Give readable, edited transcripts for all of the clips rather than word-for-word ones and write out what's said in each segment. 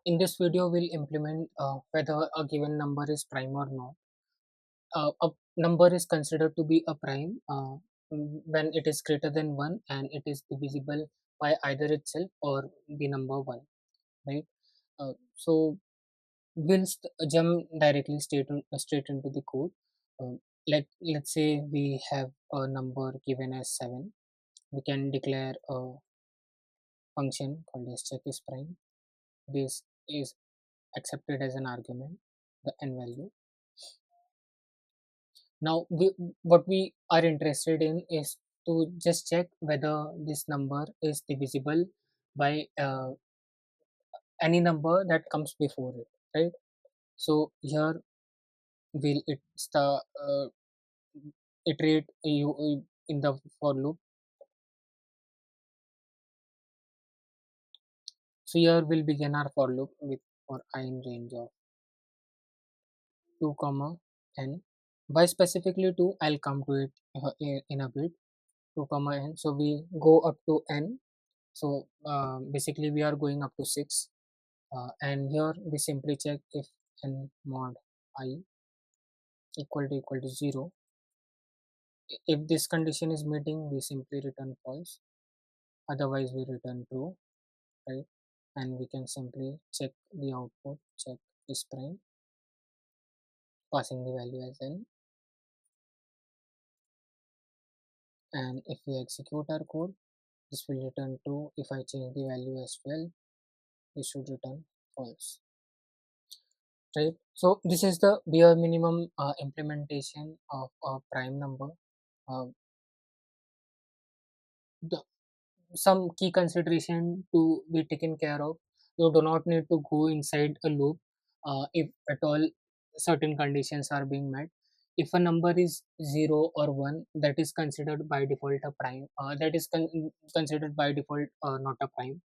In this video, we'll implement whether a given number is prime or not. A number is considered to be a prime when it is greater than 1 and it is divisible by either itself or the number 1, right? So we'll jump directly straight into the code. Uh, let's say we have a number given as 7. We can declare a function called as check is prime. This is accepted as an argument, the n value. Now, what we are interested in is to just check whether this number is divisible by any number that comes before it, right? So here we'll iterate in the for loop. So here we'll begin our for loop with for I in range of 2 comma n. Why specifically 2? I'll come to it in a bit. 2 comma n. So we go up to n. So basically we are going up to 6, and here we simply check if n mod I equal to 0. If this condition is meeting, we simply return false, otherwise we return true, right? And we can simply check the output, check is prime, passing the value as n. And if we execute our code, this will return true. If I change the value as well, this should return false, right? So this is the bare minimum implementation of a prime number. uh, the, some key consideration to be taken care of: you do not need to go inside a loop if at all certain conditions are being met. If a number is 0 or 1, that is considered by default a prime, that is considered by default not a prime.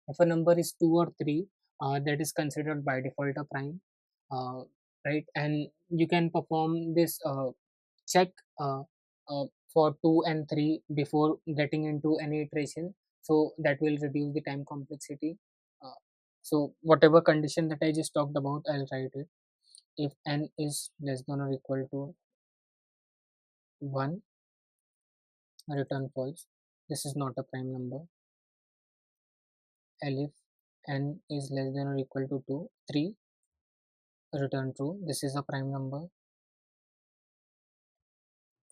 If a number is 2 or 3, that is considered by default a prime, uh, right? And you can perform this check uh, uh, for 2 and 3 before getting into any iteration, so that will reduce the time complexity. uh, so whatever condition that I just talked about, I'll write it. If n is less than or equal to 1, return false, this is not a prime number. And if n is less than or equal to 3, return true, this is a prime number.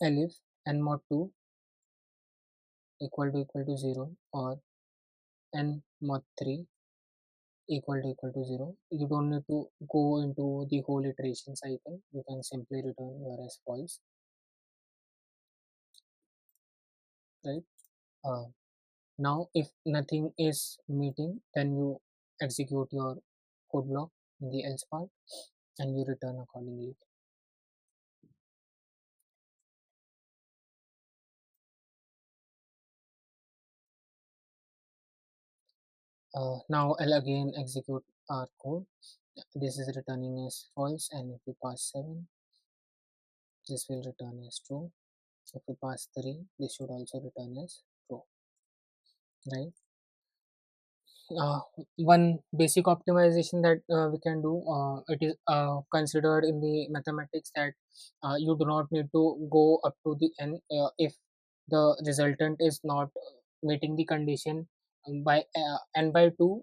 And if n mod 2 equal to 0 or n mod 3 equal to 0, you don't need to go into the whole iteration cycle. You can simply return your as false, right? uh, Now if nothing is meeting, then you execute your code block in the else part and you return accordingly. Now I'll again execute our code. This is returning as false, and if we pass 7, this will return as true. If we pass 3, this should also return as true, right? uh, One basic optimization that we can do, it is considered in the mathematics, that you do not need to go up to the n if the resultant is not meeting the condition by n by 2.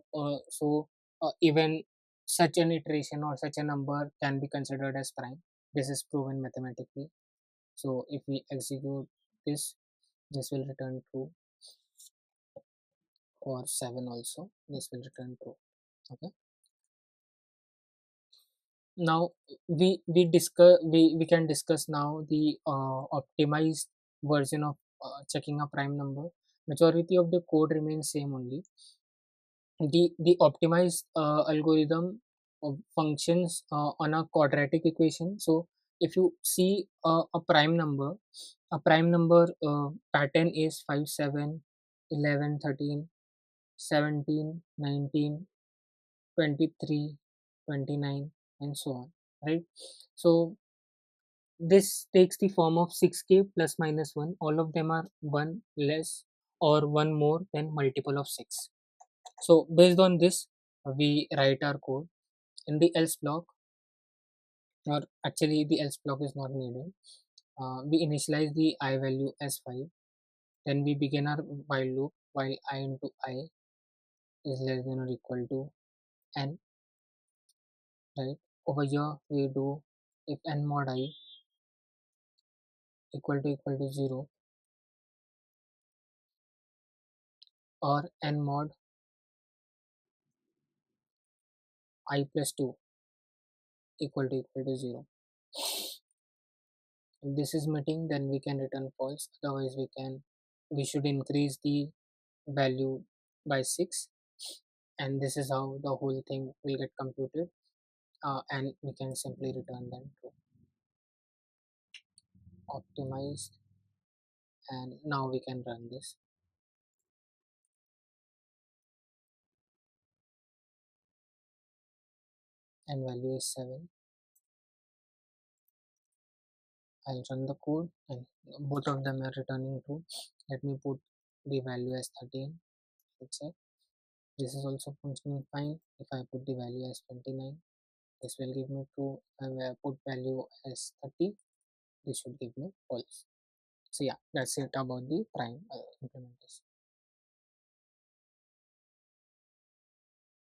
Even such an iteration or such a number can be considered as prime. This is proven mathematically. So if we execute this, this will return true. For 7 also, this will return true. Okay. Now we can discuss now the optimized version of checking a prime number. Majority of the code remains same only. The optimized algorithm functions on a quadratic equation. So if you see a prime number pattern is 5, 7, 11, 13, 17, 19, 23, 29, and so on, right? So this takes the form of 6k plus minus 1. All of them are 1 less or 1 more than multiple of 6. So based on this, we write our code in the else block, or actually the else block is not needed. We initialize the I value as 5, then we begin our while loop while I into I is less than or equal to n, right? Over here we do if n mod I equal to 0, or n mod I plus 2 equal to 0. If this is meeting, then we can return false. Otherwise, we should increase the value by 6, and this is how the whole thing will get computed. And we can simply return them to optimized, and now we can run this, and value is 7. I'll run the code, and both of them are returning true. Let me put the value as 13. Let's check. This is also functioning fine. If I put the value as 29, this will give me true. If I put value as 30, this should give me false. So yeah, that's it about the prime implementation.